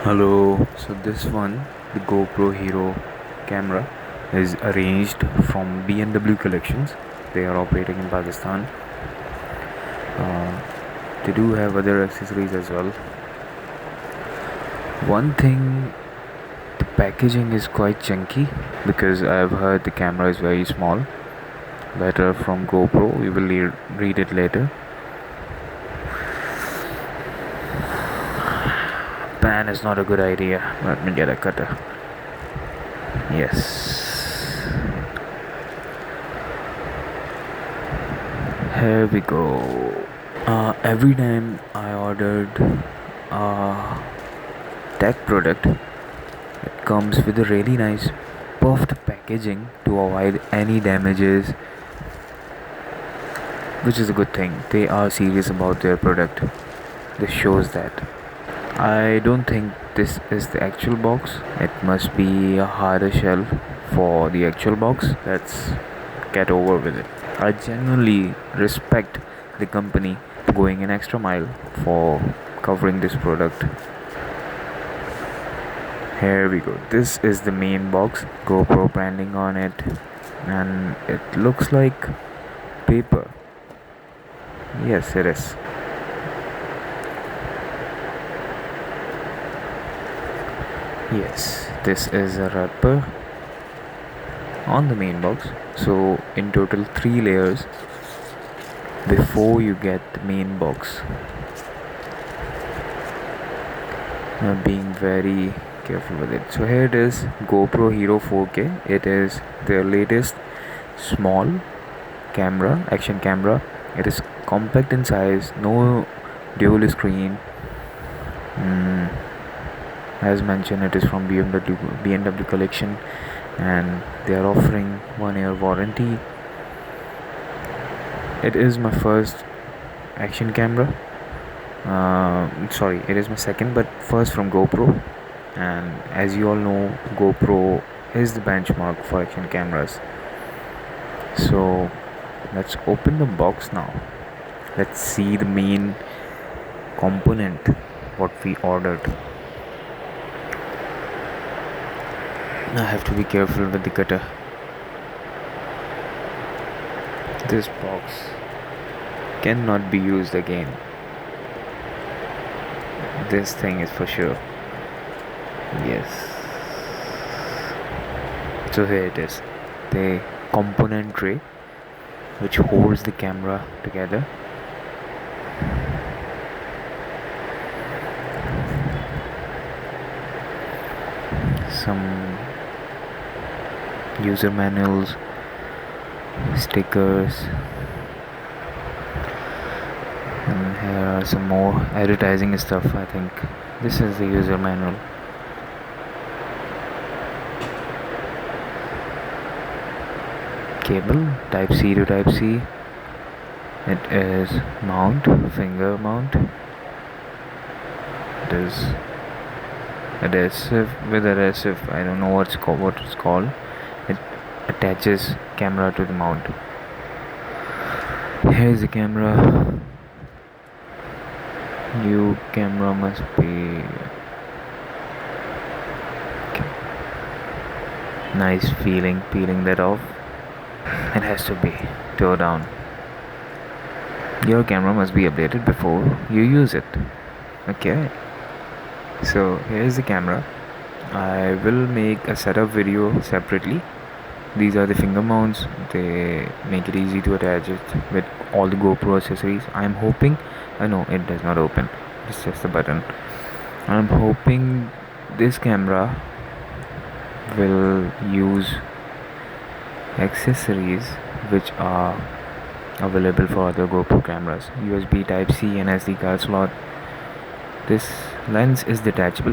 Hello, so this one, the GoPro Hero camera, is arranged from BMW collections. They are operating in Pakistan. They do have other accessories as well. One thing, the packaging is quite chunky because I've heard the camera is very small. Letter from GoPro, we will read it later. Pan is not a good idea. Let me get a cutter. Yes. Here we go. Every time I ordered a tech product, it comes with a really nice puffed packaging to avoid any damages, which is a good thing. They are serious about their product. This shows that. I don't think this is the actual box. It must be a harder shell for the actual box. Let's get over with it. I genuinely respect the company going an extra mile for covering this product. Here we go. This is the main box, GoPro branding on it, and it looks like paper. Yes, it is. Yes, this is a wrapper on the main box. So in total 3 layers before you get the main box. I'm being very careful with it. So here it is, GoPro Hero 4K. It is their latest small camera, action camera. It is compact in size, no dual screen. As mentioned, it is from BMW collection, and they are offering 1 year warranty. It is my first action camera. Sorry, it is my second, but first from GoPro. And as you all know, GoPro is the benchmark for action cameras. So let's open the box now. Let's see the main component what we ordered. I have to be careful with the cutter. This box cannot be used again. This thing is for sure. Yes. So here it is, the component tray which holds the camera together. Some user manuals, stickers, and here are some more advertising stuff. I think this is the user manual. Cable, type C to type C. It is mount, finger mount. It is adhesive with adhesive. I don't know what it's called. It attaches camera to the mount. Here's the camera. New camera must be nice feeling peeling that off. It has to be tore down. Your camera must be updated before you use it. Okay, so here's the camera. I will make a setup video separately. These are the finger mounts. They make it easy to attach it with all the GoPro accessories. I'm hoping, I know it does not open, it's just the button. I'm hoping this camera will use accessories which are available for other GoPro cameras. USB type C and SD card slot. This lens is detachable.